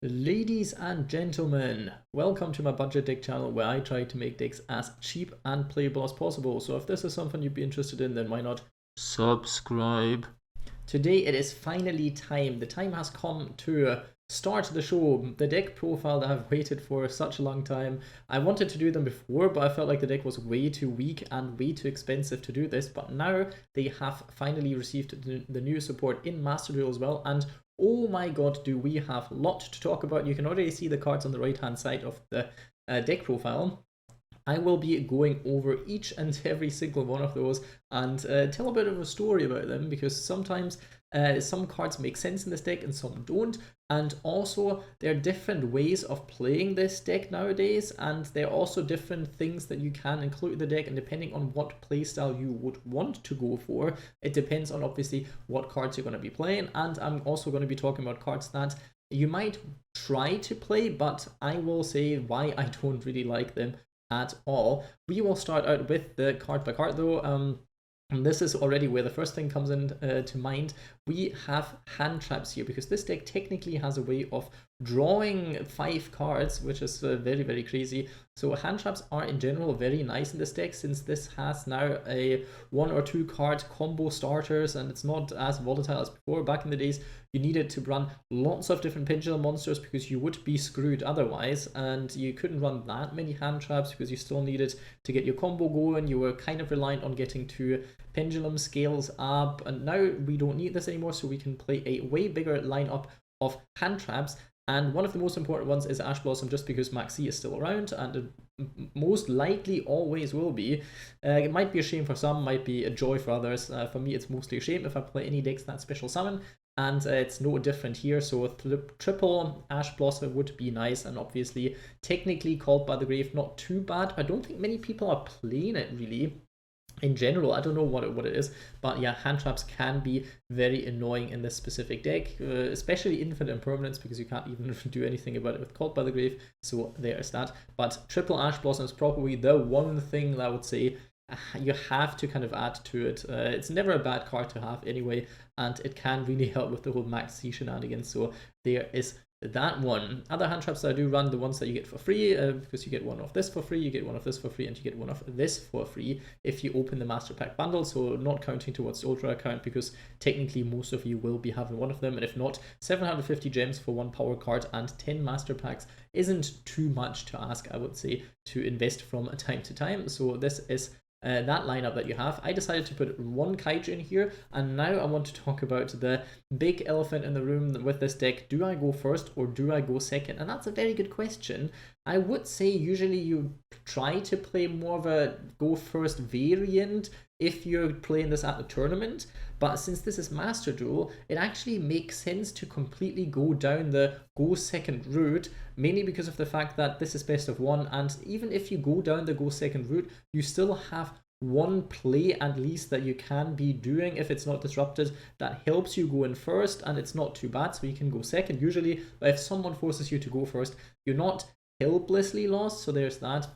Ladies and gentlemen, welcome to my budget deck channel where I try to make decks as cheap and playable as possible. So if this is something you'd be interested in, then why not subscribe? Today it is finally time. The time has come to start the show. The deck profile that I've waited for such a long time. I wanted to do them before, but I felt like the deck was way too weak and way too expensive to do this. But now they have finally received the new support in Master Duel as well. And oh my god, do we have a lot to talk about. You can already see the cards on the right hand side of the deck profile. I will be going over each and every single one of those and tell a bit of a story about them, because sometimes some cards make sense in this deck and some don't, and also there are different ways of playing this deck nowadays, and there are also different things that you can include in the deck, and depending on what playstyle you would want to go for, it depends on obviously what cards you're going to be playing. And I'm also going to be talking about cards that you might try to play, but I will say why I don't really like them at all. We will start out with the card by card though. And this is already where the first thing comes in to mind. We have hand traps here, because this deck technically has a way of drawing 5 cards, which is very crazy. So hand traps are in general very nice in this deck, since this has now a 1 or 2 card combo starters, and it's not as volatile as before. Back in the days, you needed to run lots of different pendulum monsters because you would be screwed otherwise, and you couldn't run that many hand traps because you still needed to get your combo going. You were kind of reliant on getting 2 pendulum scales up, and now we don't need this anymore, so we can play a way bigger lineup of hand traps. And one of the most important ones is Ash Blossom, just because Maxi is still around, and it most likely always will be. It might be a shame for some, might be a joy for others. For me, it's mostly a shame if I play any decks that special summon, and it's no different here. So triple Ash Blossom would be nice, and obviously technically Called by the Grave, not too bad. I don't think many people are playing it really. In general, I don't know what it is, but yeah, hand traps can be very annoying in this specific deck, especially Infinite Impermanence, because you can't even do anything about it with Called by the Grave, so there's that. But triple Ash Blossom is probably the one thing that I would say you have to kind of add to it. It's never a bad card to have anyway, and it can really help with the whole Max C shenanigans, so there is that one. Other hand traps that I do run, the ones that you get for free, because you get one of this for free, you get one of this for free, and you get one of this for free if you open the Master Pack bundle. So not counting towards the Ultra account, because technically most of you will be having one of them, and if not, 750 gems for 1 power card and 10 Master Packs isn't too much to ask, I would say, to invest from time to time. So this is that lineup that you have. I decided to put 1 Kaiju in here, and now I want to talk about the big elephant in the room with this deck. Do I go first or do I go second? And that's a very good question. I would say usually you try to play more of a go first variant if you're playing this at the tournament, but since this is Master Duel, it actually makes sense to completely go down the go second route, mainly because of the fact that this is best of 1, and even if you go down the go second route, you still have 1 play at least that you can be doing if it's not disrupted that helps you go in first, and it's not too bad, so you can go second usually. But if someone forces you to go first, you're not helplessly lost, so there's that.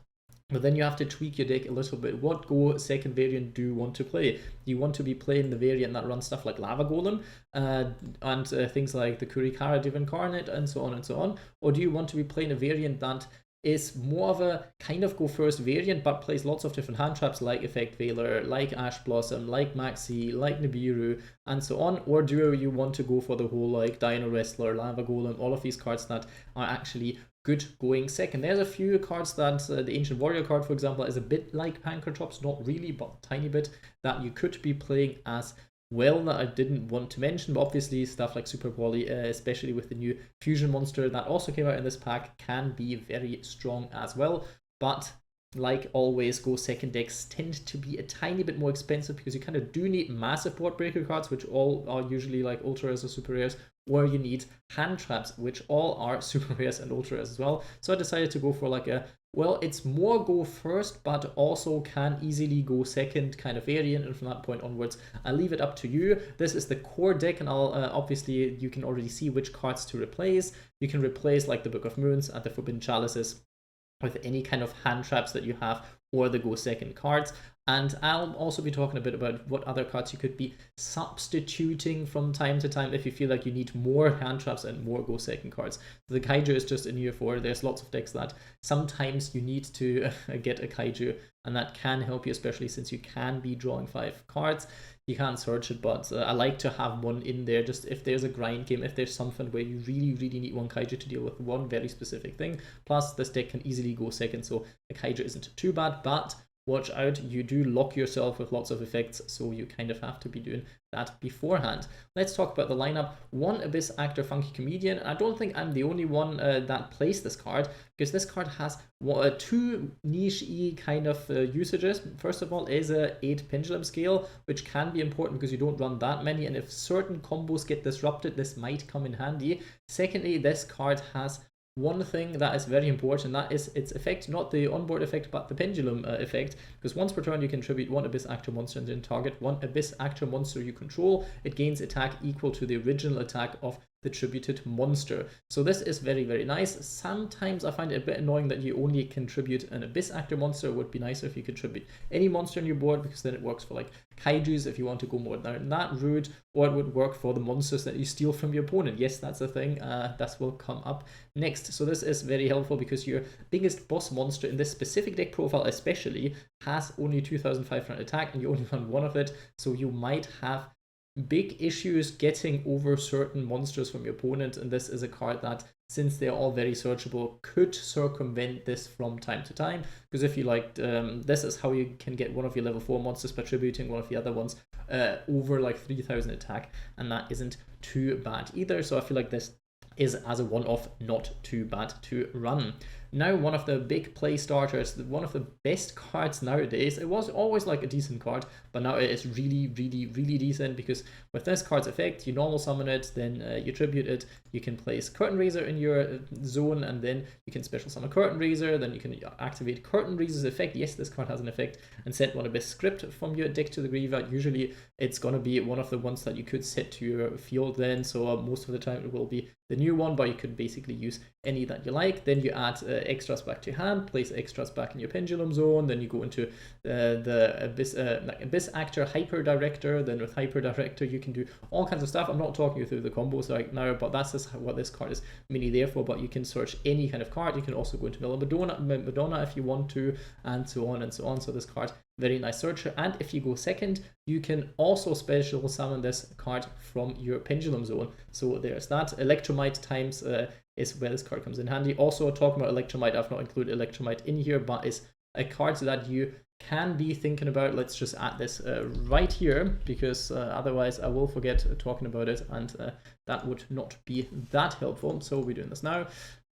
But then you have to tweak your deck a little bit. What go second variant do you want to play? Do you want to be playing the variant that runs stuff like Lava Golem and things like the Kurikara Div Incarnate and so on? Or do you want to be playing a variant that is more of a kind of go first variant but plays lots of different hand traps like Effect Veiler, like Ash Blossom, like Maxi, like Nibiru, and so on? Or do you want to go for the whole like Dino Wrestler, Lava Golem, all of these cards that are actually good going second? There's a few cards that the Ancient Warrior card, for example, is a bit like Pancratops, not really, but a tiny bit, that you could be playing as well, that I didn't want to mention. But obviously stuff like Super Poly, especially with the new fusion monster that also came out in this pack, can be very strong as well. But like always, go second decks tend to be a tiny bit more expensive, because you kind of do need massive board breaker cards, which all are usually like ultra rares or super rares, or you need hand traps, which all are super rares and ultra rares as well. So I decided to go for like a, well, it's more go first but also can easily go second kind of variant, and from that point onwards I'll leave it up to you. This is the core deck, and I'll obviously you can already see which cards to replace. You can replace like the Book of Moons and the Forbidden Chalices with any kind of hand traps that you have, or the go second cards. And I'll also be talking a bit about what other cards you could be substituting from time to time if you feel like you need more hand traps and more go second cards. So the Kaiju is just in here for, there's lots of decks that sometimes you need to get a Kaiju, and that can help you, especially since you can be drawing 5 cards. You can't search it, but I like to have one in there, just if there's a grind game, if there's something where you really need one Kaiju to deal with one very specific thing. Plus, this deck can easily go second, so a Kaiju isn't too bad, but watch out, you do lock yourself with lots of effects, so you kind of have to be doing that beforehand. Let's talk about the lineup. 1 Abyss Actor Funky Comedian. I don't think I'm the only one that plays this card, because this card has 2 niche-y kind of usages. First of all is a 8 Pendulum Scale, which can be important because you don't run that many, and if certain combos get disrupted, this might come in handy. Secondly, this card has one thing that is very important, that is its effect, not the onboard effect, but the pendulum effect, because once per turn you contribute 1 Abyss Actor monster and then target 1 Abyss Actor monster you control. It gains attack equal to the original attack of the tributed monster. So this is very nice. Sometimes I find it a bit annoying that you only contribute an Abyss Actor monster. It would be nicer if you contribute any monster on your board, because then it works for like Kaijus if you want to go more down that route, or it would work for the monsters that you steal from your opponent. Yes, that's a thing. That will come up next. So this is very helpful because your biggest boss monster in this specific deck profile especially has only 2,500 attack, and you only run 1 of it, so you might have big issues getting over certain monsters from your opponent, and this is a card that, since they're all very searchable, could circumvent this from time to time, because if you liked, this is how you can get one of your level 4 monsters by tributing one of the other ones over like 3,000 attack, and that isn't too bad either. So I feel like this is, as a one-off, not too bad to run. Now, one of the big play starters, one of the best cards nowadays. It was always like a decent card, but now it is really decent, because with this card's effect, you normal summon it, then you tribute it, you can place Curtain Raiser in your zone, and then you can special summon Curtain Raiser, then you can activate Curtain Raiser's effect. Yes, this card has an effect, and send 1 Abyss Script from your deck to the graveyard. Usually it's going to be one of the ones that you could set to your field then, so most of the time it will be the new one, but you could basically use any that you like. Then you add extras back to your hand, place extras back in your pendulum zone, then you go into the Abyss Actor Hyper Director. Then with Hyper Director you can do all kinds of stuff. I'm not talking you through the combos right now, but that's just what this card is mainly there for. But you can search any kind of card. You can also go into Madonna if you want to, and so on and so on. So this card, very nice searcher. And if you go second, you can also special summon this card from your pendulum zone. So there's that. Electromite times is where this card comes in handy. Also, talking about Electromite, I've not included Electromite in here, but it's a card that you can be thinking about. Let's just add this right here, because otherwise I will forget talking about it, and that would not be that helpful. So we're doing this now.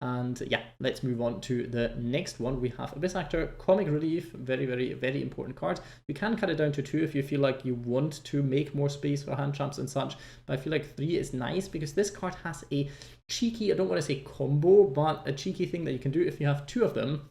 And yeah, let's move on to the next one. We have Abyss Actor Comic Relief. Very important card. You can cut it down to 2 if you feel like you want to make more space for hand traps and such, but I feel like 3 is nice because this card has a cheeky, I don't want to say combo, but a cheeky thing that you can do if you have 2 of them,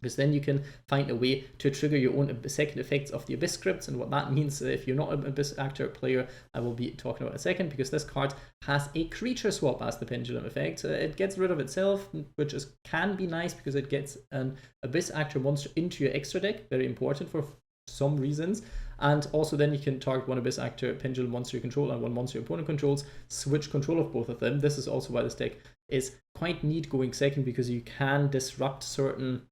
because then you can find a way to trigger your own second effects of the Abyss scripts. And what that means, if you're not an Abyss Actor player, I will be talking about in a second, because this card has a creature swap as the pendulum effect. It gets rid of itself, which can be nice because it gets an Abyss Actor monster into your extra deck, very important for some reasons. And also then you can target 1 Abyss Actor pendulum monster you control and 1 monster your opponent controls, switch control of both of them. This is also why this deck is quite neat going second, because you can disrupt certain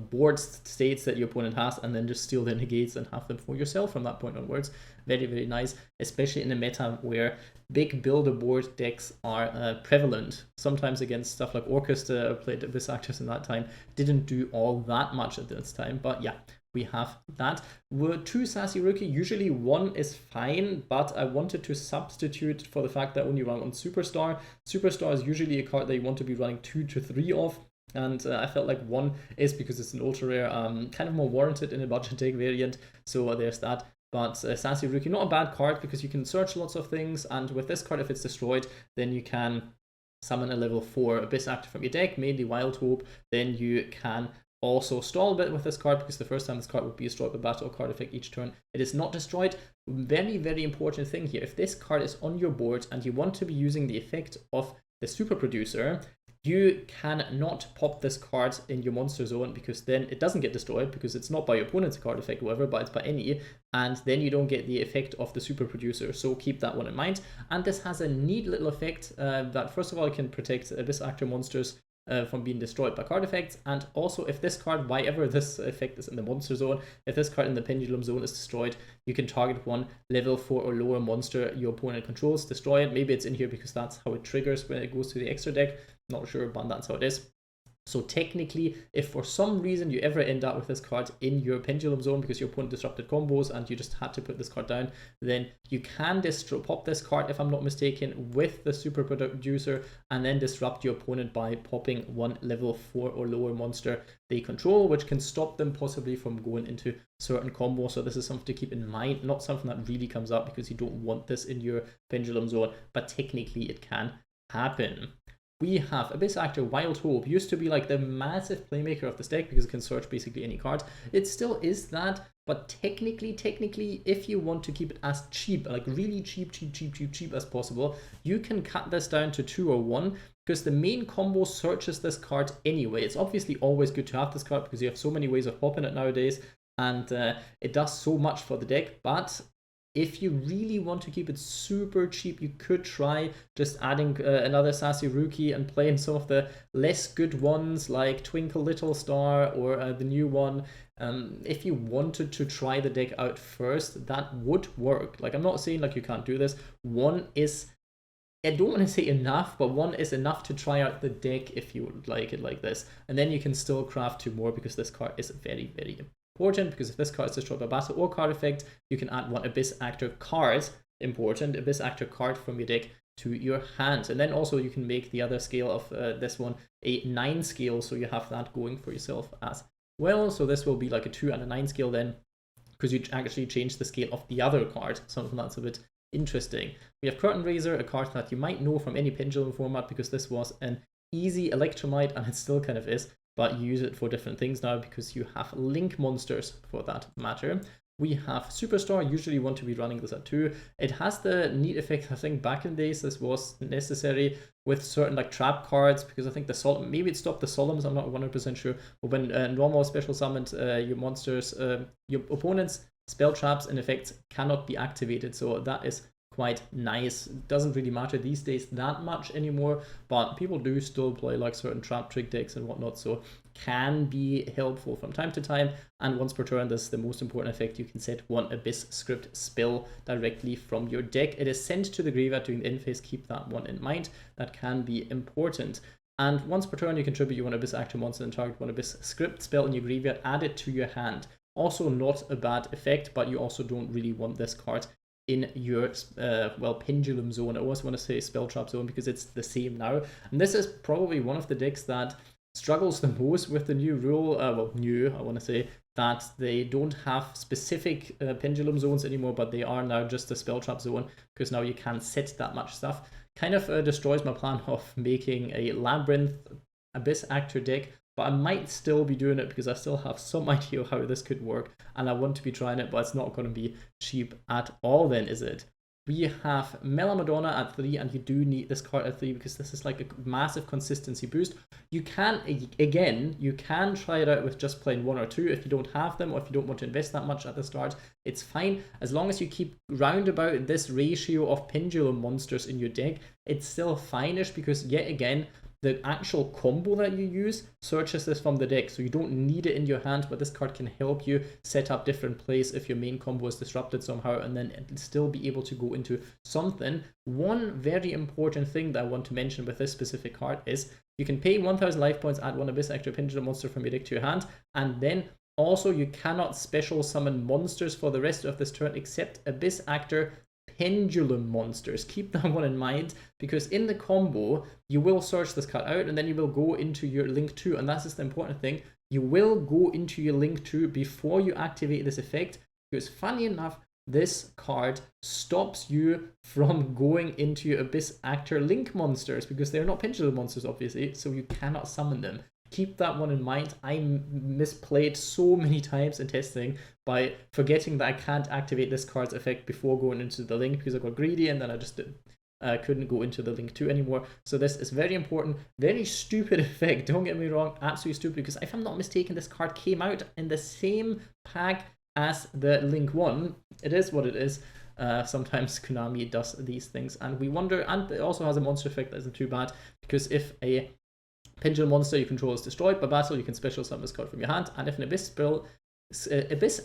board states that your opponent has, and then just steal the negates and have them for yourself from that point onwards. Very nice, especially in a meta where big builder board decks are prevalent. Sometimes against stuff like Orchestra, played Abyss Actors in that time, didn't do all that much at this time, but yeah, we have that. We're 2 Sassy Rookie, usually 1 is fine, but I wanted to substitute for the fact that I only run on Superstar. Superstar is usually a card that you want to be running 2 to 3 of, and I felt like 1 is, because it's an ultra rare, kind of more warranted in a budget deck variant, so there's that. But Sassy Rookie, not a bad card, because you can search lots of things, and with this card, if it's destroyed, then you can summon a level 4 Abyss Actor from your deck, mainly Wild Hope. Then you can also stall a bit with this card, because the first time this card would be destroyed by battle card effect each turn, it is not destroyed. Very important thing here, if this card is on your board and you want to be using the effect of the Super Producer, you cannot pop this card in your monster zone, because then it doesn't get destroyed, because it's not by your opponent's card effect or whatever, but it's by any, and then you don't get the effect of the super producer. So keep that one in mind. And this has a neat little effect that first of all can protect Abyss Actor monsters from being destroyed by card effects, and also if this card, why ever this effect is in the monster zone, if this card in the pendulum zone is destroyed, you can target one level 4 or lower monster your opponent controls, destroy it. Maybe it's in here because that's how it triggers when it goes to the extra deck, not sure, but that's how it is. So technically, if for some reason you ever end up with this card in your pendulum zone because your opponent disrupted combos and you just had to put this card down, then you can pop this card, if I'm not mistaken, with the super producer, and then disrupt your opponent by popping one level 4 or lower monster they control, which can stop them possibly from going into certain combos. So this is something to keep in mind, not something that really comes up because you don't want this in your pendulum zone, but technically it can happen. We have Abyss Actor Wild Hope. Used to be like the massive playmaker of this deck because it can search basically any card. It still is that, but technically, if you want to keep it as cheap, like really cheap as possible, you can cut this down to 2 or 1, because the main combo searches this card anyway. It's obviously always good to have this card because you have so many ways of popping it nowadays, and it does so much for the deck. But if you really want to keep it super cheap, you could try just adding another Sassy rookie and playing some of the less good ones like Twinkle Little Star or the new one. If you wanted to try the deck out first, that would work. Like, I'm not saying like you can't do this. One is, I don't want to say enough, but 1 is enough to try out the deck if you would like it like this. And then you can still craft 2 more, because this card is very, very important, because if this card is destroyed by battle or card effect, you can add 1 Abyss Actor card, important, Abyss Actor card from your deck to your hand. And then also you can make the other scale of this one a 9 scale, so you have that going for yourself as well. So this will be like a 2 and a 9 scale then, because you actually change the scale of the other card, something that's a bit interesting. We have Curtain Raiser, a card that you might know from any pendulum format, because this was an easy Electromite, and it still kind of is, but you use it for different things now because you have link monsters for that matter. We have Superstar. Usually you want to be running this at 2. It has the neat effect, I think back in the days this was necessary with certain like trap cards, because I think the Solemn, maybe it stopped the Solemns, I'm not 100% sure, but when normal special summoned, your monsters, your opponent's spell traps and effects cannot be activated, so that is quite nice. It doesn't really matter these days that much anymore, but people do still play like certain trap trick decks and whatnot, so can be helpful from time to time. And once per turn, this is the most important effect. You can set 1 Abyss script spell directly from your deck. It is sent to the graveyard during the end phase. Keep that one in mind. That can be important. And once per turn, you contribute your 1 Abyss Actor monster and target 1 Abyss script spell in your graveyard. Add it to your hand. Also not a bad effect, but you also don't really want this card in your, well, pendulum zone. I always want to say spell trap zone because it's the same now. And this is probably one of the decks that struggles the most with the new rule, well, new, I want to say, that they don't have specific pendulum zones anymore, but they are now just a spell trap zone, because now you can set that much stuff. Kind of destroys my plan of making a Labyrinth Abyss Actor deck, but I might still be doing it because I still have some idea of how this could work, and I want to be trying it, but it's not going to be cheap at all then, is it? We have Mellow Madonna at 3, and you do need this card at 3 because this is like a massive consistency boost. You can, again, you can try it out with just playing 1 or 2 if you don't have them, or if you don't want to invest that much at the start. It's fine, as long as you keep round about this ratio of pendulum monsters in your deck. It's still fine-ish, because yet again, the actual combo that you use searches this from the deck, so you don't need it in your hand, but this card can help you set up different plays if your main combo is disrupted somehow, and then it'll still be able to go into something. One very important thing that I want to mention with this specific card is you can pay 1000 life points, add 1 Abyss Actor pendulum monster from your deck to your hand, and then also you cannot special summon monsters for the rest of this turn except Abyss Actor pendulum monsters. Keep that one in mind, because in the combo you will search this card out and then you will go into your link 2, and that's just the important thing. You will go into your link 2 before you activate this effect, because funny enough, this card stops you from going into your Abyss Actor link monsters, because they're not pendulum monsters obviously, so you cannot summon them. Keep that one in mind. I misplayed so many times in testing by forgetting that I can't activate this card's effect before going into the link because I got greedy, and then I just couldn't go into the link 2 anymore. So this is very important. Very stupid effect, don't get me wrong, absolutely stupid, because if I'm not mistaken, this card came out in the same pack as the link 1. It is what it is. Sometimes Konami does these things, and we wonder, and it also has a monster effect that isn't too bad, because if a pendulum monster you control is destroyed by battle, you can special summon this card from your hand, and if an Abyss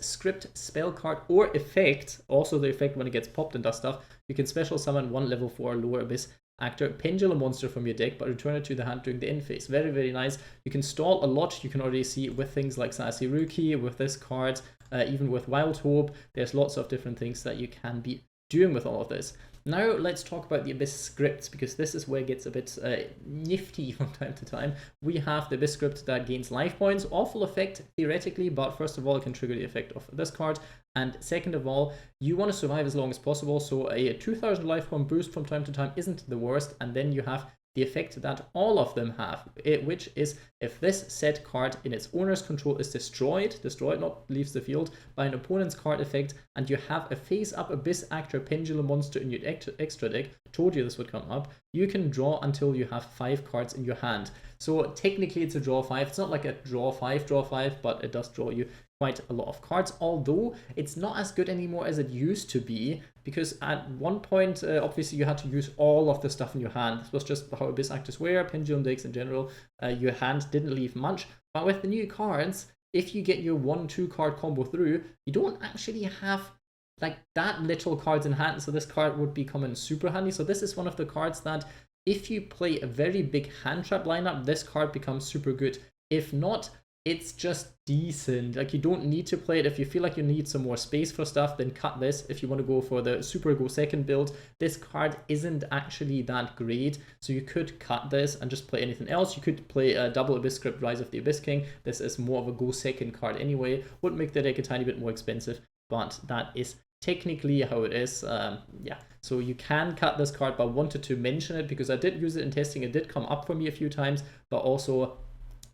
script spell card or effect, also the effect when it gets popped and does stuff, you can special summon 1 level 4 lower Abyss actor pendulum monster from your deck, but return it to the hand during the end phase. Very, very nice. You can stall a lot. You can already see with things like Sassy Rookie, with this card, even with Wild Hope. There's lots of different things that you can be doing with all of this. Now let's talk about the Abyss scripts, because this is where it gets a bit nifty from time to time. We have the Abyss script that gains life points. Awful effect theoretically, but first of all, it can trigger the effect of this card. And second of all, you want to survive as long as possible, so a 2000 life point boost from time to time isn't the worst. And then you have the effect that all of them have, which is if this set card in its owner's control is destroyed, not leaves the field, by an opponent's card effect, and you have a face-up Abyss Actor Pendulum monster in your extra deck, told you this would come up, you can draw until you have 5 cards in your hand. So technically it's a draw 5. It's not like a draw 5, but it does draw you quite a lot of cards, although it's not as good anymore as it used to be, because at one point, obviously you had to use all of the stuff in your hand. This was just how Abyss Actors were, pendulum decks in general. Your hand didn't leave much, but with the new cards, if you get your 1-2 card combo through, you don't actually have like that little cards in hand, so this card would become in super handy. So this is one of the cards that if you play a very big hand trap lineup, this card becomes super good. If not, it's just decent. Like, you don't need to play it. If you feel like you need some more space for stuff, then cut this. If you want to go for the super go second build, this card isn't actually that great, so you could cut this and just play anything else. You could play a double Abyss script Rise of the Abyss King. This is more of a go second card anyway. Would make the deck a tiny bit more expensive, but that is technically how it is. Yeah, so you can cut this card, but I wanted to mention it because I did use it in testing. It did come up for me a few times, but also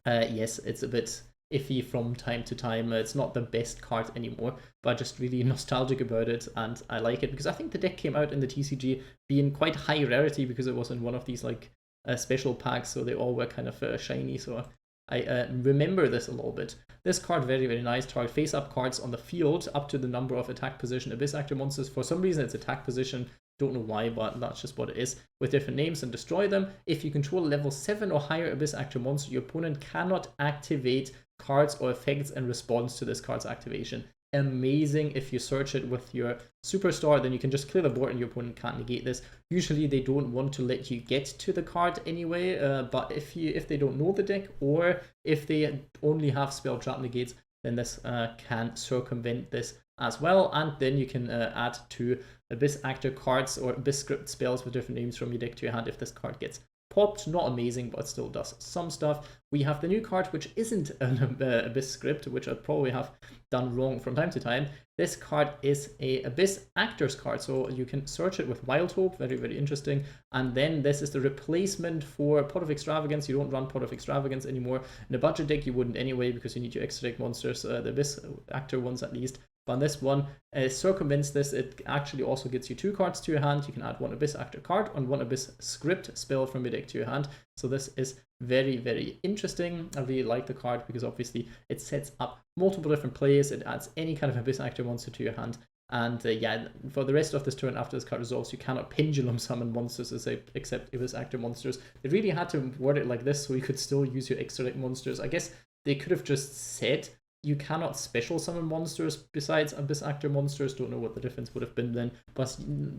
yes, it's a bit iffy from time to time. It's not the best card anymore, but just really nostalgic about it, and I like it because I think the deck came out in the TCG being quite high rarity because it was in one of these like special packs, so they all were kind of shiny, so I remember this a little bit. This card, very, very nice. Target face-up cards on the field up to the number of attack position Abyss Actor monsters. For some reason, it's attack position. Don't know why, but that's just what it is. With different names, and destroy them. If you control a level 7 or higher Abyss Actor monster, your opponent cannot activate cards or effects in response to this card's activation. Amazing. If you search it with your superstar, then you can just clear the board and your opponent can't negate this. Usually they don't want to let you get to the card anyway, but if they don't know the deck, or if they only have spell trap negates, then this can circumvent this as well. And then you can add 2 Abyss Actor cards or Abyss script spells with different names from your deck to your hand if this card gets popped. Not amazing, but still does some stuff. We have the new card, which isn't an Abyss script, which I probably have done wrong from time to time. This card is a Abyss Actors card, so you can search it with Wild Hope. Very, very interesting. And then this is the replacement for Pot of Extravagance. You don't run Pot of Extravagance anymore. In a budget deck, you wouldn't anyway, because you need your extra deck monsters, the Abyss Actor ones at least. But on this one, circumvents this. It actually also gets you 2 cards to your hand. You can add 1 Abyss Actor card and 1 Abyss script spell from your deck to your hand. So this is very, very interesting. I really like the card because obviously it sets up multiple different plays. It adds any kind of Abyss Actor monster to your hand. And yeah, for the rest of this turn after this card resolves, you cannot pendulum summon monsters except Abyss Actor monsters. They really had to word it like this so you could still use your extra deck monsters. I guess they could have just said you cannot special summon monsters besides Abyss Actor monsters. Don't know what the difference would have been then, but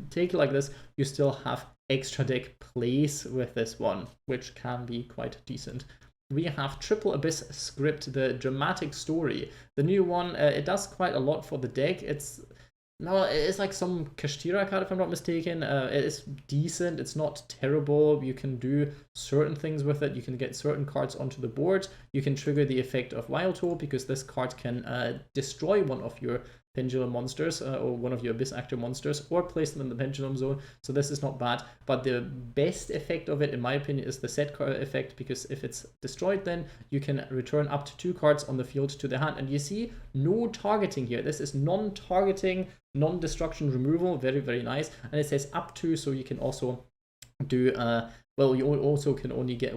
take it like this, you still have extra deck plays with this one, which can be quite decent. We have Triple Abyss Script, the dramatic story. The new one, it does quite a lot for the deck. It's like some Kashtira card, if I'm not mistaken. It is decent. It's not terrible. You can do certain things with it. You can get certain cards onto the board. You can trigger the effect of Wild Hope because this card can destroy one of your pendulum monsters or one of your Abyss Actor monsters, or place them in the pendulum zone. So this is not bad, but the best effect of it, in my opinion, is the set card effect, because if it's destroyed, then you can return up to 2 cards on the field to the hand. And you see, no targeting here. This is non-targeting, non-destruction removal. Very, very nice. And it says up to, so you can also do, well, you also can only get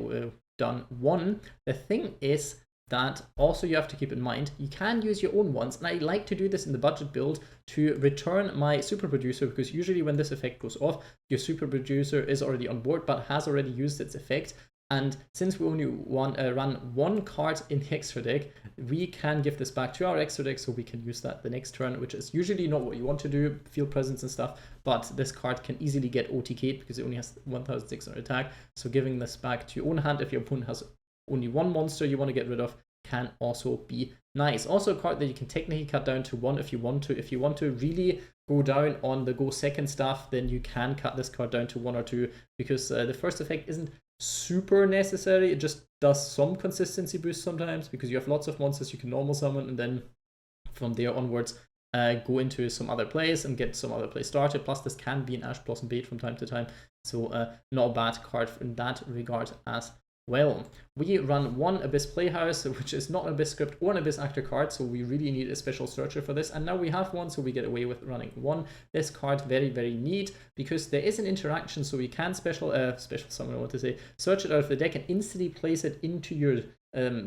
done one. The thing is that also you have to keep in mind, you can use your own ones, and I like to do this in the budget build to return my super producer, because usually when this effect goes off, your super producer is already on board but has already used its effect. And since we only run one card in the extra deck, we can give this back to our extra deck so we can use that the next turn, which is usually not what you want to do, field presence and stuff, but this card can easily get OTK'd because it only has 1600 attack. So giving this back to your own hand if your opponent has only one monster you want to get rid of can also be nice. Also a card that you can technically cut down to 1 if you want to. If you want to really go down on the go second stuff, then you can cut this card down to 1 or 2, because the first effect isn't super necessary. It just does some consistency boost sometimes, because you have lots of monsters you can normal summon, and then from there onwards go into some other place and get some other place started. Plus this can be an Ash Blossom bait from time to time, so not a bad card in that regard as well. We run one Abyss Playhouse, which is not an Abyss script or an Abyss actor card, so we really need a special searcher for this, and now we have one, so we get away with running one. This card very, very neat, because there is an interaction, so we can special summon, I want to say, search it out of the deck and instantly place it into your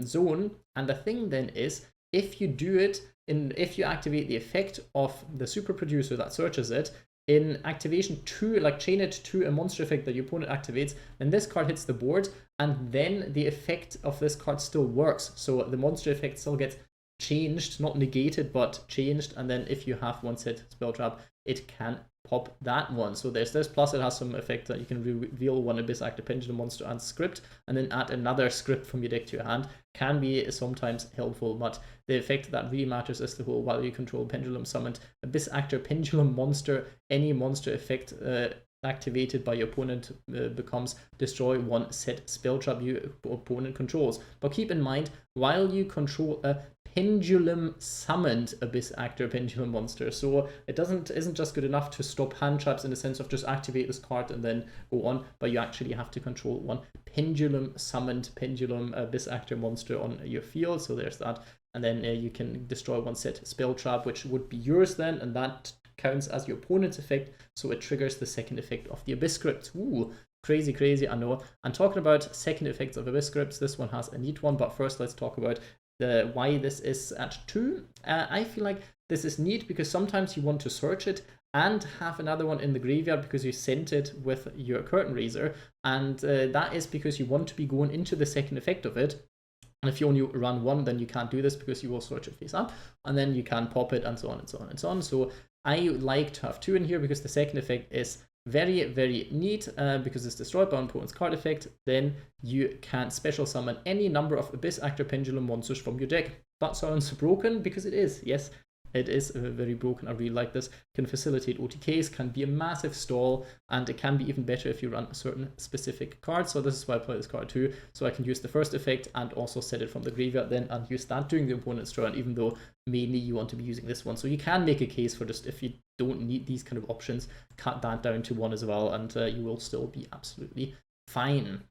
zone. And the thing then is, if you do it, if you activate the effect of the super producer that searches it, in activation 2, like chain it to a monster effect that your opponent activates, then this card hits the board, and then the effect of this card still works. So the monster effect still gets changed, not negated, but changed, and then if you have one set spell trap, it can pop that one. So there's this, plus it has some effect that you can reveal one Abyss Active Pendulum monster and script, and then add another script from your deck to your hand. Can be sometimes helpful, but the effect that really matters is the whole while you control Pendulum summoned Abyss Actor Pendulum monster, any monster effect activated by your opponent becomes destroy one set spell trap your opponent controls. But keep in mind, while you control a Pendulum summoned Abyss Actor Pendulum monster, so it isn't just good enough to stop hand traps in the sense of just activate this card and then go on, but you actually have to control one Pendulum summoned Pendulum Abyss Actor monster on your field. So there's that, and then you can destroy one set spell trap, which would be yours then, and that counts as your opponent's effect, so it triggers the second effect of the Abyss script. Ooh, crazy, crazy, I know. And talking about second effects of Abyss scripts, this one has a neat one, but first let's talk about why this is at 2. I feel like this is neat because sometimes you want to search it and have another one in the graveyard because you sent it with your Curtain Raiser, and that is because you want to be going into the second effect of it. And if you only run one, then you can't do this because you will search it face up, and then you can pop it, and so on and so on and so on. So I like to have 2 in here because the second effect is very, very neat, because it's destroyed by an opponent's card effect. Then you can special summon any number of Abyss Actor Pendulum monsters from your deck. That sounds broken because it is. Yes, it is very broken. I really like this. Can facilitate OTKs, can be a massive stall, and it can be even better if you run a certain specific card. So this is why I play this card too. So I can use the first effect and also set it from the graveyard then and use that during the opponent's turn, even though mainly you want to be using this one. So you can make a case for just, if you don't need these kind of options, cut that down to 1 as well, and you will still be absolutely fine.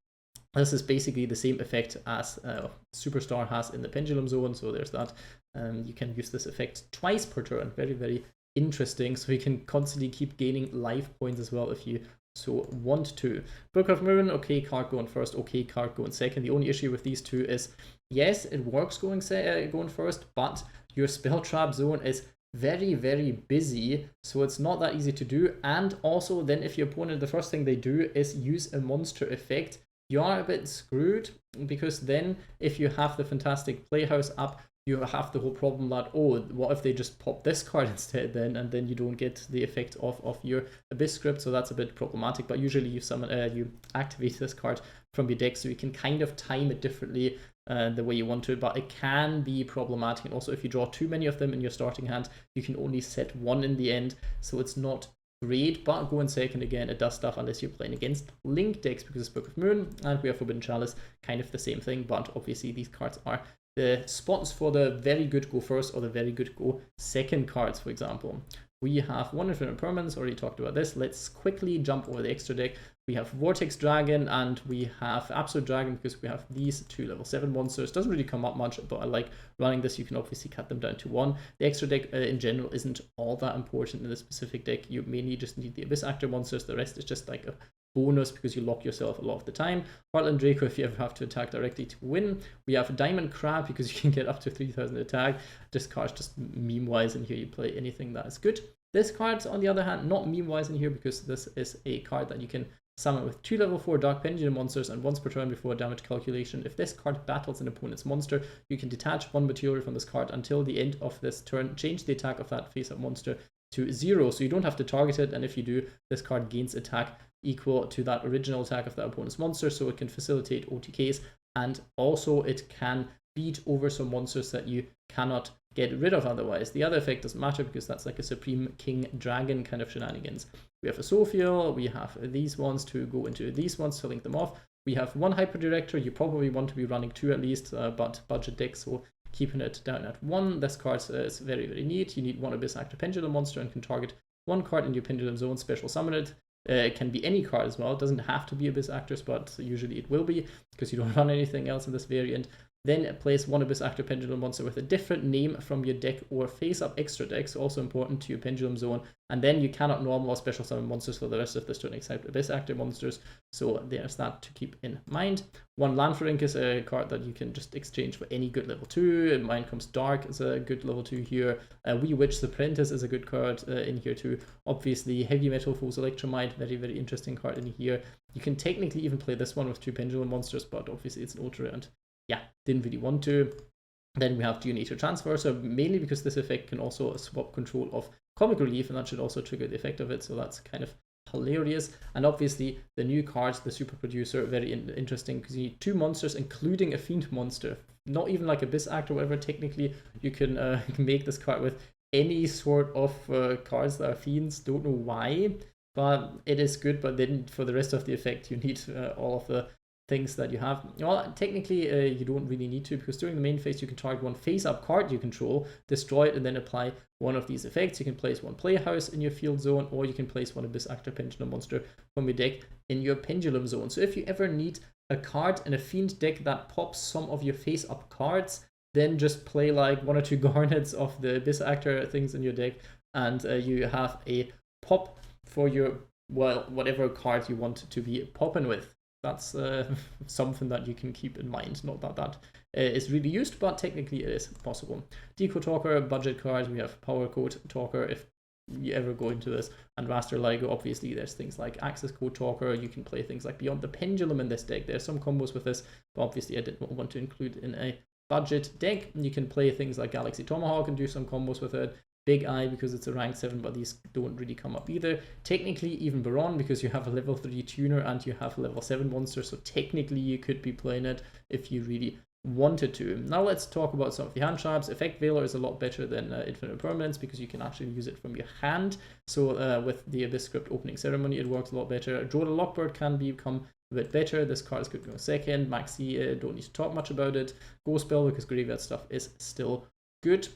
This is basically the same effect as Superstar has in the Pendulum Zone, so there's that. You can use this effect twice per turn. Very, very interesting. So you can constantly keep gaining life points as well if you so want to. Book of Moon, okay card going first, okay card going second. The only issue with these two is, yes, it works going first, but your spell trap zone is very, very busy, so it's not that easy to do. And also then if your opponent, the first thing they do is use a monster effect, you are a bit screwed, because then if you have the fantastic Playhouse up, you have the whole problem that, oh, what if they just pop this card instead then, and then you don't get the effect of your Abyss script, so that's a bit problematic. But usually you you activate this card from your deck, so you can kind of time it differently the way you want to, but it can be problematic. And also if you draw too many of them in your starting hand, you can only set 1 in the end, so it's not great. But going second, again, it does stuff unless you're playing against Link decks, because it's Book of Moon and we have Forbidden Chalice, kind of the same thing, but obviously these cards are the spots for the very good go first or the very good go second cards. For example, we have one Infinite Impermanence, already talked about this. Let's quickly jump over the extra deck. We have Vortex Dragon and we have Absolute Dragon, because we have these 2 level 7 monsters. Doesn't really come up much, but I like running this. You can obviously cut them down to 1. The extra deck in general isn't all that important in the specific deck. You mainly just need the Abyss Actor monsters. The rest is just like a bonus because you lock yourself a lot of the time. Heartland Draco if you ever have to attack directly to win. We have Diamond Crab because you can get up to 3000 attack. This card's just meme-wise in here, you play anything that is good. This card's on the other hand not meme-wise in here because this is a card that you can summon with 2 level 4 Dark Pendulum monsters, and once per turn before damage calculation, if this card battles an opponent's monster, you can detach 1 material from this card until the end of this turn, change the attack of that face-up monster to 0, so you don't have to target it, and if you do, this card gains attack equal to that original attack of that opponent's monster, so it can facilitate OTKs, and also it can beat over some monsters that you cannot get rid of otherwise. The other effect doesn't matter because that's like a Supreme King Dragon kind of shenanigans. We have a Sophiel, we have these ones to go into these ones to link them off. We have 1 Hyper Director, you probably want to be running 2 at least, but budget deck, so keeping it down at 1. This card is very, very neat. You need 1 Abyss Actor Pendulum monster and can target 1 card in your Pendulum Zone, special summon it. It can be any card as well. It doesn't have to be Abyss Actors, but usually it will be because you don't run anything else in this variant. Then place 1 Abyss Actor Pendulum monster with a different name from your deck or face-up extra decks, also important to your Pendulum Zone. And then you cannot normal or special summon monsters for the rest of this turn except Abyss Actor monsters. So there's that to keep in mind. 1 Landforink is a card that you can just exchange for any good level 2. Mind Comes Dark is a good level 2 here. Wee Witch's Apprentice is a good card in here too. Obviously, Heavy Metal Foes Electromite, very, very interesting card in here. You can technically even play this one with 2 Pendulum monsters, but obviously it's an ultra and yeah, didn't really want to. Then we have Geonator Transfer, so mainly because this effect can also swap control of Comic Relief, and that should also trigger the effect of it, so that's kind of hilarious. And obviously the new cards, the Super Producer, very interesting because you need 2 monsters including a Fiend monster, not even like Abyss Actor or whatever. Technically you can make this card with any sort of cards that are Fiends, don't know why, but it is good. But then for the rest of the effect you need all of the things that you have. Well, technically you don't really need to, because during the main phase you can target 1 face-up card you control, destroy it, and then apply one of these effects. You can place 1 Playhouse in your field zone, or you can place 1 Abyss Actor Pendulum monster from your deck in your Pendulum Zone. So if you ever need a card in a Fiend deck that pops some of your face-up cards, then just play like 1 or 2 Garnets of the Abyss Actor things in your deck, and you have a pop for your, well, whatever card you want to be popping with. That's something that you can keep in mind. Not that that is really used, but technically it is possible. Deco Talker, budget card. We have Power Code Talker if you ever go into this. And Raster LIGO, obviously there's things like Access Code Talker. You can play things like Beyond the Pendulum in this deck. There's some combos with this, but obviously I didn't want to include in a budget deck. You can play things like Galaxy Tomahawk and do some combos with it. Big Eye because it's a rank 7, but these don't really come up either. Technically even Baron because you have a level 3 tuner and you have a level 7 monster, so technically you could be playing it if you really wanted to. Now let's talk about some of the hand traps. Effect Veiler is a lot better than Infinite Impermanence because you can actually use it from your hand. So with the Abyss Script Opening Ceremony it works a lot better. Joda Lockbird can become a bit better. This card is good to go second. Maxi, don't need to talk much about it. Go Spell because graveyard stuff is still good.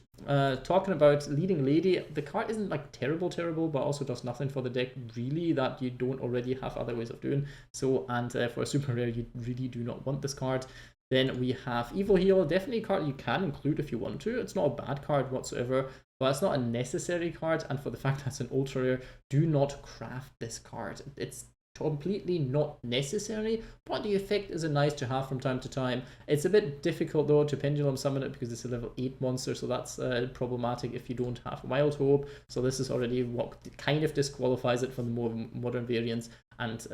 Talking about Leading Lady, the card isn't like terrible, but also does nothing for the deck really that you don't already have other ways of doing. So, and for a super rare, you really do not want this card. Then we have Evil Heal, definitely a card you can include if you want to. It's not a bad card whatsoever, but it's not a necessary card. And for the fact that it's an ultra rare, do not craft this card. It's completely not necessary, but the effect is a nice to have from time to time. It's a bit difficult though to pendulum summon it because it's a level 8 monster, so that's problematic if you don't have Wild Hope. So this is already what kind of disqualifies it from the more modern variants, and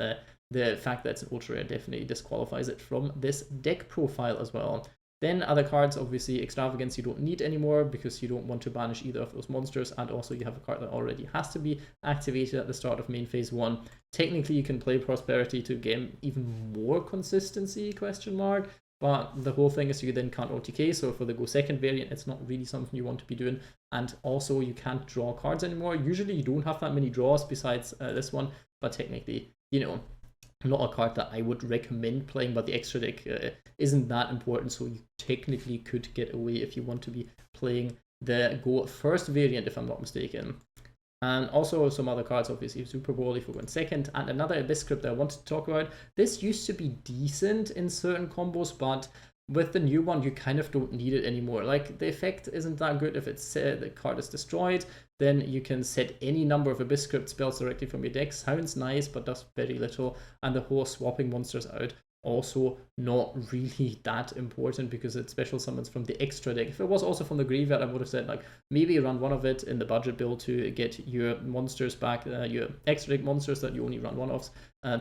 the fact that it's an ultra rare definitely disqualifies it from this deck profile as well. Then other cards, obviously Extravagance you don't need anymore because you don't want to banish either of those monsters, and also you have a card that already has to be activated at the start of main phase 1. Technically you can play Prosperity to gain even more consistency, question mark, but the whole thing is you then can't OTK, so for the go second variant it's not really something you want to be doing, and also you can't draw cards anymore. Usually you don't have that many draws besides this one, but technically, you know, not a card that I would recommend playing, but the extra deck isn't that important, so you technically could get away if you want to be playing the go first variant, if I'm not mistaken. And also some other cards, obviously Super Bowl if we're going second, and another Abyss script that I wanted to talk about. This used to be decent in certain combos, but with the new one, you kind of don't need it anymore. Like, the effect isn't that good. If it's the card is destroyed, then you can set any number of Abyss Script spells directly from your deck. Sounds nice, but does very little. And the whole swapping monsters out, also not really that important because it special summons from the extra deck. If it was also from the graveyard, I would have said, like, maybe run one of it in the budget build to get your monsters back, your extra deck monsters that you only run one of.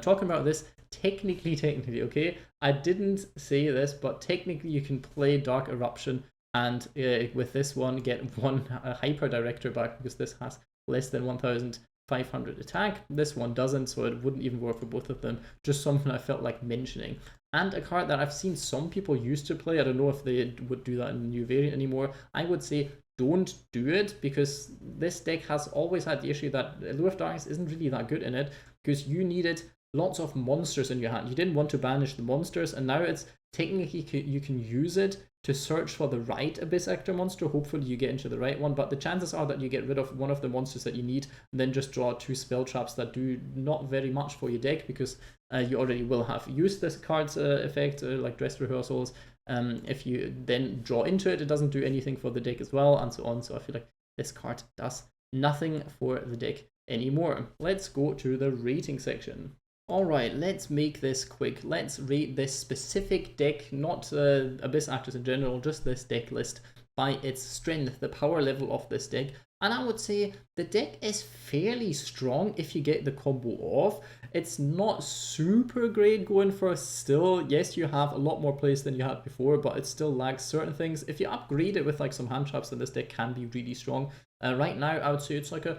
Talking about this, technically, okay, I didn't say this, but technically you can play Dark Eruption and with this one get one Hyper Director back, because this has less than 1,500 attack. This one doesn't, so it wouldn't even work for both of them. Just something I felt like mentioning. And a card that I've seen some people used to play, I don't know if they would do that in the new variant anymore, I would say don't do it, because this deck has always had the issue that Allure of Darkness isn't really that good in it, because you needed lots of monsters in your hand. You didn't want to banish the monsters, and now it's technically you can use it to search for the right Abyss Actor monster. Hopefully you get into the right one, but the chances are that you get rid of one of the monsters that you need and then just draw 2 spell traps that do not very much for your deck, because you already will have used this card's effect, like Dress Rehearsals. If you then draw into it, it doesn't do anything for the deck as well, and so on. So I feel like this card does nothing for the deck anymore. Let's go to the rating section. Alright, let's make this quick. Let's rate this specific deck, not Abyss Actors in general, just this deck list, by its strength, the power level of this deck. And I would say the deck is fairly strong if you get the combo off. It's not super great going for still. Yes, you have a lot more plays than you had before, but it still lags certain things. If you upgrade it with like some hand traps, then this deck can be really strong. Right now, I would say it's like a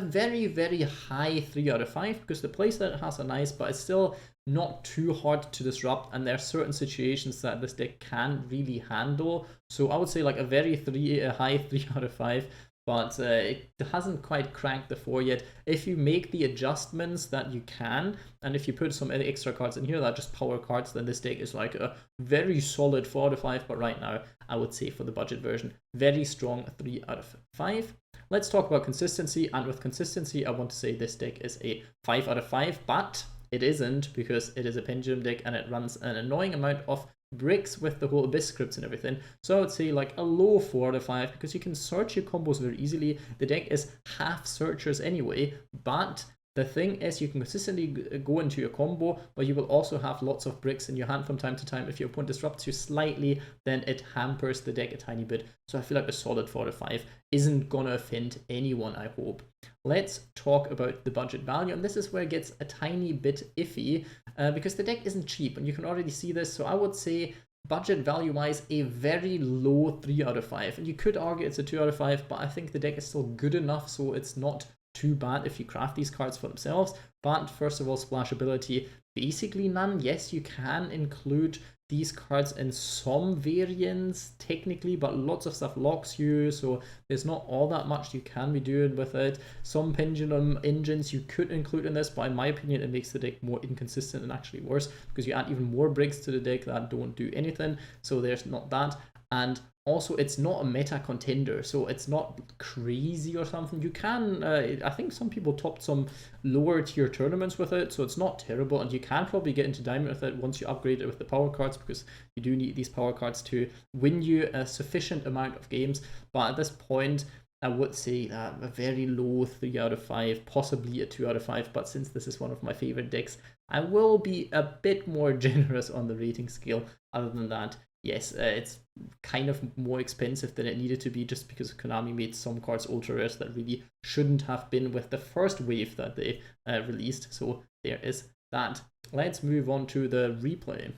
very, very high 3 out of 5, because the playset has a nice, but it's still not too hard to disrupt, and there are certain situations that this deck can really handle. So I would say like a very high 3 out of 5, but it hasn't quite cracked the 4 yet. If you make the adjustments that you can, and if you put some extra cards in here that are just power cards, then this deck is like a very solid 4 out of 5, but right now I would say for the budget version, very strong 3 out of 5. Let's talk about consistency, and with consistency I want to say this deck is a 5 out of 5, but it isn't, because it is a pendulum deck and it runs an annoying amount of bricks with the whole Abyss scripts and everything. So I would say like a low 4 out of 5, because you can search your combos very easily. The deck is half searchers anyway, but the thing is you can consistently go into your combo, but you will also have lots of bricks in your hand from time to time. If your opponent disrupts you slightly, then it hampers the deck a tiny bit. So I feel like a solid 4 out of 5 isn't gonna offend anyone, I hope. Let's talk about the budget value, and this is where it gets a tiny bit iffy, because the deck isn't cheap, and you can already see this. So I would say budget value wise, a very low 3 out of 5, and you could argue it's a 2 out of 5, but I think the deck is still good enough, so it's not too bad if you craft these cards for themselves. But first of all, splashability, basically none. Yes, you can include these cards in some variants technically, but lots of stuff locks you, so there's not all that much you can be doing with it. Some pendulum engines you could include in this, but in my opinion it makes the deck more inconsistent and actually worse, because you add even more bricks to the deck that don't do anything, so there's not that. And also, it's not a meta contender, so it's not crazy or something. You can, I think some people topped some lower tier tournaments with it, so it's not terrible, and you can probably get into Diamond with it once you upgrade it with the power cards, because you do need these power cards to win you a sufficient amount of games. But at this point, I would say a very low 3 out of 5, possibly a 2 out of 5, but since this is one of my favorite decks, I will be a bit more generous on the rating scale. Other than that, yes, it's kind of more expensive than it needed to be, just because Konami made some cards ultra rares that really shouldn't have been with the first wave that they released. So there is that. Let's move on to the replay.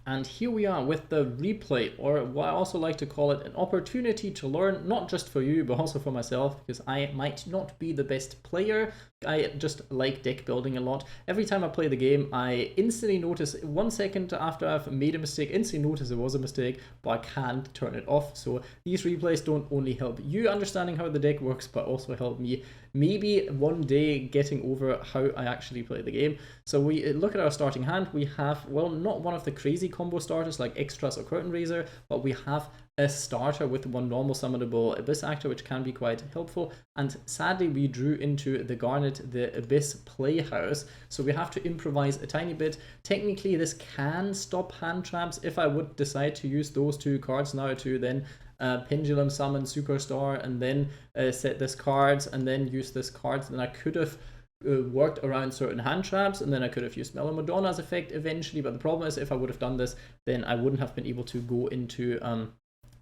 And here we are with the replay, or what I also like to call it, an opportunity to learn, not just for you, but also for myself, because I might not be the best player. I just like deck building a lot. Every time I play the game, I instantly notice, 1 second after I've made a mistake, instantly notice it was a mistake, but I can't turn it off. So these replays don't only help you understanding how the deck works, but also help me maybe one day getting over how I actually play the game. So we look at our starting hand. We have, well, not one of the crazy combo starters like Extras or Curtain Raiser, but we have a starter with one normal summonable Abyss actor, which can be quite helpful. And sadly, we drew into the Garnet, the Abyss Playhouse, so we have to improvise a tiny bit. Technically, this can stop hand traps if I would decide to use those 2 cards now to then Pendulum Summon Superstar and then set this card and then use this card. Then I could have worked around certain hand traps, and then I could have used Mellow Madonna's effect eventually. But the problem is, if I would have done this, then I wouldn't have been able to go into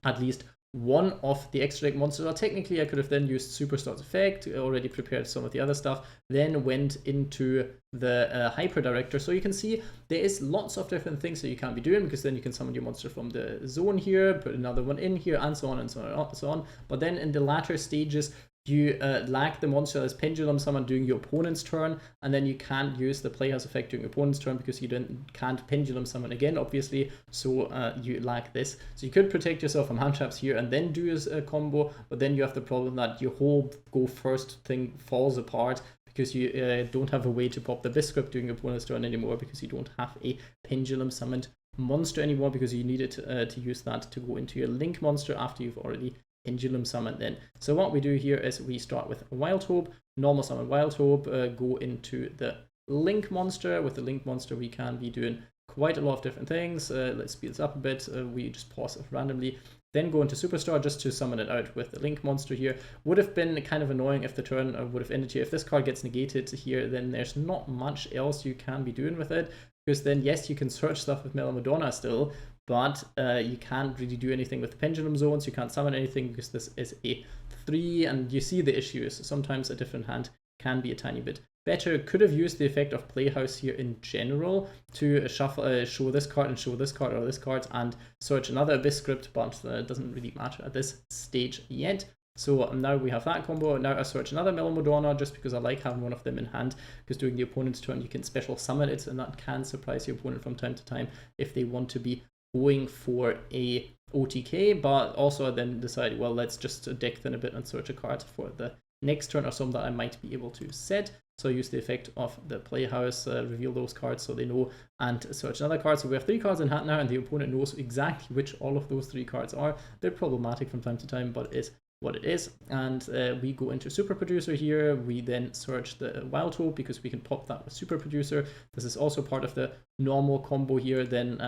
at least one of the extra deck monsters. Well, technically, I could have then used Superstar's effect, already prepared some of the other stuff, then went into the Hyper Director. So you can see there is lots of different things that you can be doing, because then you can summon your monster from the zone here, put another one in here, and so on and so on and so on. But then in the latter stages, you lack the monster as Pendulum Summon during your opponent's turn, and then you can't use the Playhouse effect during your opponent's turn because you can't Pendulum Summon again, obviously, so you lack this. So you could protect yourself from hand traps here and then do a combo, but then you have the problem that your whole go first thing falls apart because you don't have a way to pop the Abyss Script during your opponent's turn anymore, because you don't have a Pendulum Summoned monster anymore, because you needed to use that to go into your Link monster after you've already Pendulum Summon then. So what we do here is we start with Wild Hope, normal summon Wild Hope, go into the Link monster. With the Link monster we can be doing quite a lot of different things. Let's speed this up a bit. We just pause it randomly. Then go into Superstar just to summon it out with the Link monster here. Would have been kind of annoying if the turn would have ended here. If this card gets negated here, then there's not much else you can be doing with it. Because then, yes, you can search stuff with Mellow Madonna still, but you can't really do anything with the Pendulum Zones. You can't summon anything because this is a 3, and you see the issues. Sometimes a different hand can be a tiny bit better. Could have used the effect of Playhouse here in general to shuffle, show this card and show this card or this card and search another Abyss Script, but it doesn't really matter at this stage yet. So now we have that combo. Now I search another Mellow Madonna just because I like having one of them in hand, because during the opponent's turn you can special summon it, and that can surprise your opponent from time to time if they want to be going for a OTK, but also then decide, well, let's just deck thin a bit and search a card for the next turn or some that I might be able to set. So use the effect of the Playhouse, reveal those cards so they know, and search another card. So we have 3 cards in hand now, and the opponent knows exactly which all of those 3 cards are. They're problematic from time to time, but it's what it is. And we go into Super Producer here. We then search the Wild Hope because we can pop that with Super Producer. This is also part of the normal combo here. Then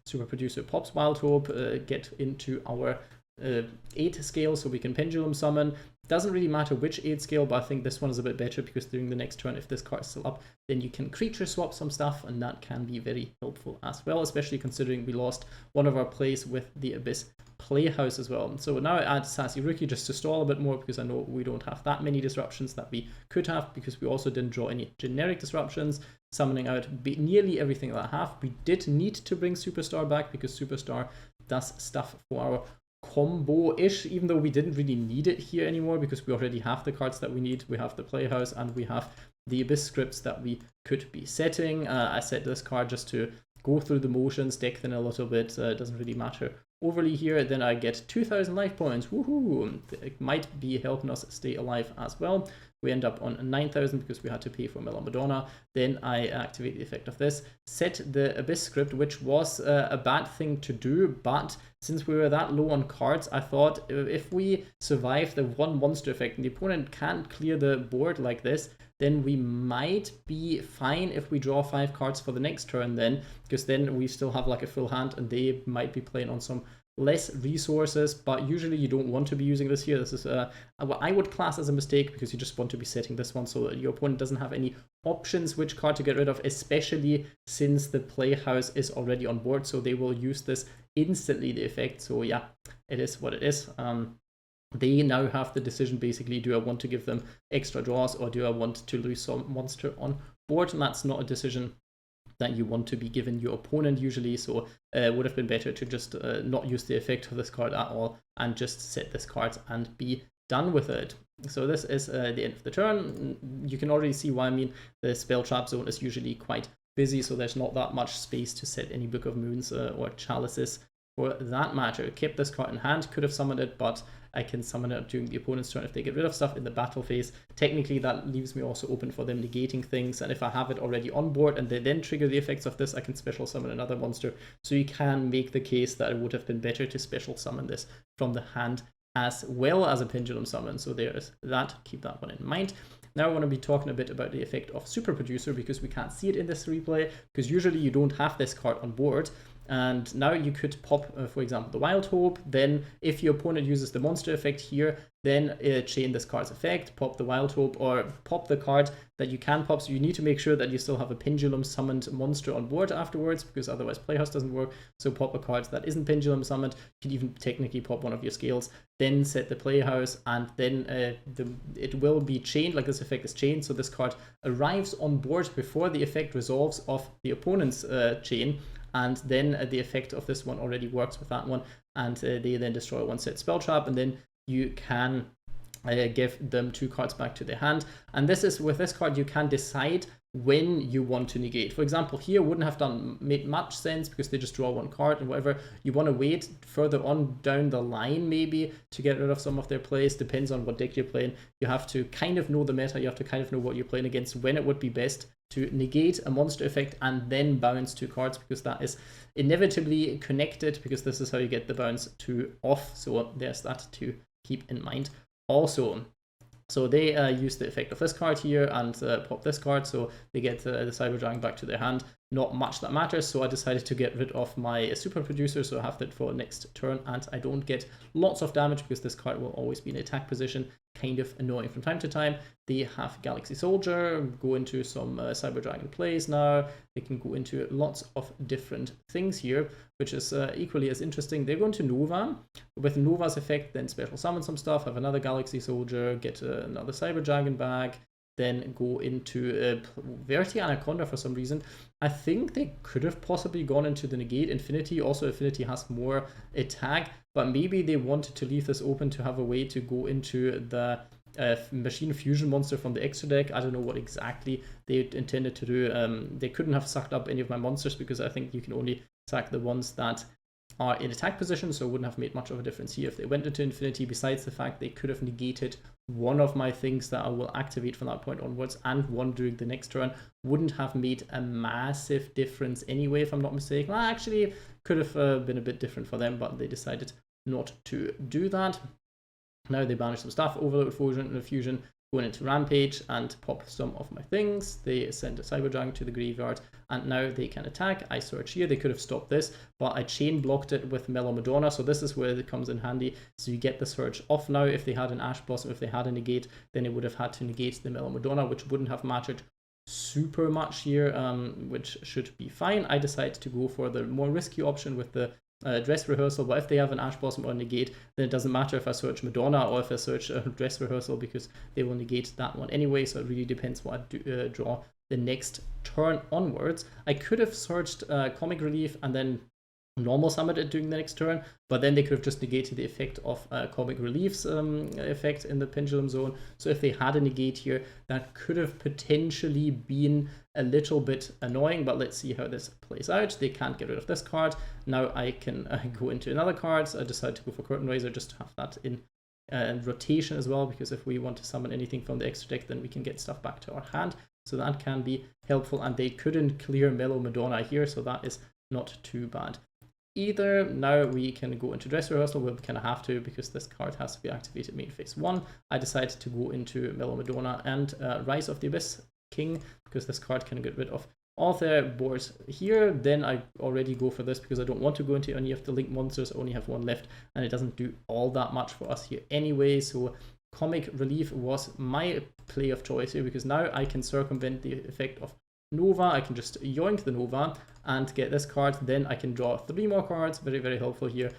Super Producer pops Wild Hope, get into our 8 scale so we can Pendulum Summon. Doesn't really matter which 8 scale, but I think this one is a bit better because during the next turn, if this card is still up, then you can creature swap some stuff, and that can be very helpful as well, especially considering we lost one of our plays with the Abyss Playhouse as well. So now I add Sassy Rookie just to stall a bit more, because I know we don't have that many disruptions that we could have, because we also didn't draw any generic disruptions, summoning out nearly everything that I have. We did need to bring Superstar back because Superstar does stuff for our combo-ish, even though we didn't really need it here anymore because we already have the cards that we need. We have the Playhouse and we have the Abyss Scripts that we could be setting. I set this card just to go through the motions, deck thin a little bit. It doesn't really matter overly here. Then I get 2,000 life points. Woohoo! It might be helping us stay alive as well. We end up on 9,000 because we had to pay for Mellow Madonna. Then I activate the effect of this, set the Abyss Script, which was a bad thing to do, but since we were that low on cards, I thought if we survive the 1 monster effect and the opponent can't clear the board like this, then we might be fine if we draw 5 cards for the next turn then, because then we still have like a full hand and they might be playing on some less resources. But usually you don't want to be using this here. This is what I would class as a mistake, because you just want to be setting this one so that your opponent doesn't have any options which card to get rid of, especially since the Playhouse is already on board, so they will use this instantly, the effect. So yeah, it is what it is. They now have the decision basically, do I want to give them extra draws or do I want to lose some monster on board? And that's not a decision that you want to be given your opponent usually, so it would have been better to just not use the effect of this card at all and just set this card and be done with it. So this is the end of the turn. You can already see why. I mean, the spell trap zone is usually quite busy, so there's not that much space to set any Book of Moons or Chalices for that matter. Kept this card in hand, could have summoned it, but I can summon it during the opponent's turn if they get rid of stuff in the battle phase. Technically, that leaves me also open for them negating things, and if I have it already on board and they then trigger the effects of this, I can special summon another monster. So you can make the case that it would have been better to special summon this from the hand as well as a pendulum summon. So there's that, keep that one in mind. Now I want to be talking a bit about the effect of Super Producer, because we can't see it in this replay, because usually you don't have this card on board. And now you could pop, for example, the Wild Hope. Then if your opponent uses the monster effect here, then chain this card's effect, pop the Wild Hope, or pop the card that you can pop. So you need to make sure that you still have a pendulum summoned monster on board afterwards, because otherwise Playhouse doesn't work. So pop a card that isn't pendulum summoned. You can even technically pop one of your scales, then set the Playhouse, and then it will be chained, like this effect is chained. So this card arrives on board before the effect resolves off the opponent's chain. And then the effect of this one already works with that one, and they then destroy one set spell trap, and then you can give them 2 cards back to their hand. And this is, with this card, you can decide when you want to negate. For example, here wouldn't have made much sense because they just draw 1 card and whatever. You want to wait further on down the line maybe to get rid of some of their plays. Depends on what deck you're playing. You have to kind of know the meta. You have to kind of know what you're playing against, when it would be best to negate a monster effect and then bounce 2 cards, because that is inevitably connected, because this is how you get the bounce 2 off. So there's that to keep in mind also. So they use the effect of this card here and pop this card, so they get the Cyber Dragon back to their hand. Not much that matters, so I decided to get rid of my Super Producer, so I have that for next turn, and I don't get lots of damage because this card will always be in attack position. Kind of annoying from time to time. They have Galaxy Soldier, go into some Cyber Dragon plays now. They can go into lots of different things here, which is equally as interesting. They're going to Nova. With Nova's effect, then special summon some stuff, have another Galaxy Soldier, get another Cyber Dragon back, then go into Verti Anaconda for some reason. I think they could have possibly gone into the negate Infinity. Also, Infinity has more attack, but maybe they wanted to leave this open to have a way to go into the Machine Fusion monster from the extra deck. I don't know what exactly they intended to do. They couldn't have sucked up any of my monsters, because I think you can only sack the ones that are in attack position, so it wouldn't have made much of a difference here if they went into Infinity, besides the fact they could have negated one of my things that I will activate from that point onwards, and one during the next turn. Wouldn't have made a massive difference anyway, if I'm not mistaken. Well, actually, could have been a bit different for them, but they decided not to do that. Now they banish some stuff, Overload Fusion, going into Rampage and pop some of my things. They send a Cyber Dragon to the graveyard, and now they can attack. I search here. They could have stopped this, but I chain blocked it with Mellow Madonna, so this is where it comes in handy. So you get the search off now. If they had an Ash Blossom, if they had a negate, then it would have had to negate the Mellow Madonna, which wouldn't have mattered super much here, which should be fine. I decided to go for the more risky option with the Dress Rehearsal, but if they have an Ash Blossom or negate, then it doesn't matter if I search Madonna or if I search Dress Rehearsal, because they will negate that one anyway. So it really depends what I draw the next turn onwards. I could have searched Comic Relief and then normal summoned it during the next turn, but then they could have just negated the effect of Comic Relief's effect in the Pendulum Zone. So if they had a negate here, that could have potentially been a little bit annoying, but let's see how this plays out. They can't get rid of this card. Now I can go into another card. So I decided to go for Curtain Raiser just to have that in rotation as well, because if we want to summon anything from the extra deck, then we can get stuff back to our hand. So that can be helpful, and they couldn't clear Mellow Madonna here, so that is not too bad either. Now we can go into Dress Rehearsal. We kind of have to, because this card has to be activated main phase 1. I decided to go into Mellow Madonna and Rise of the Abyss King, because this card can get rid of all their boards here. Then I already go for this because I don't want to go into any of the Link monsters. I only have one left, and it doesn't do all that much for us here anyway. So Comic Relief was my play of choice here, because now I can circumvent the effect of Nova. I can just yoink the Nova and get this card. Then I can draw 3 more cards. Very, very helpful here,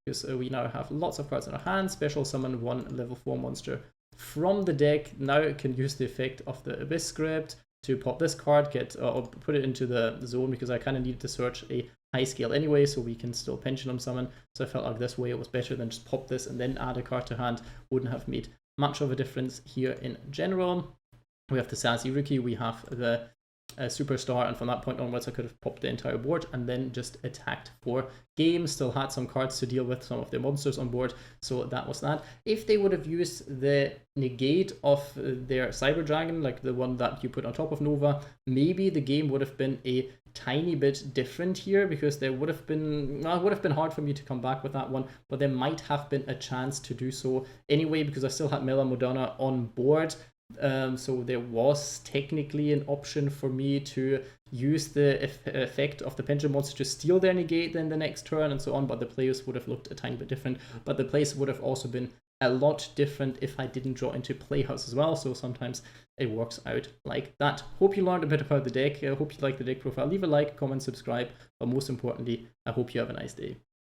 because we now have lots of cards in our hand. Special summon 1 level 4 monster from the deck. Now I can use the effect of the Abyss script to pop this card, get or put it into the zone, because I kind of needed to search a high scale anyway, so we can still Pendulum summon. So I felt like this way it was better than just pop this and then add a card to hand. Wouldn't have made much of a difference here in general. We have the Sassy Rookie, we have the superstar, and from that point onwards I could have popped the entire board and then just attacked for game. Still had some cards to deal with some of the monsters on board, so that was that. If they would have used the negate of their Cyber Dragon, like the one that you put on top of Nova, maybe the game would have been a tiny bit different here, because there would have been, well, it would have been hard for me to come back with that one, but there might have been a chance to do so anyway, because I still had Mellow Madonna on board. So there was technically an option for me to use the effect of the Pendulum Monster to steal their negate then the next turn and so on, but the plays would have looked a tiny bit different. But the plays would have also been a lot different if I didn't draw into Playhouse as well, so sometimes it works out like that. Hope you learned a bit about the deck. I hope you like the deck profile. Leave a like, comment, subscribe, but most importantly, I hope you have a nice day.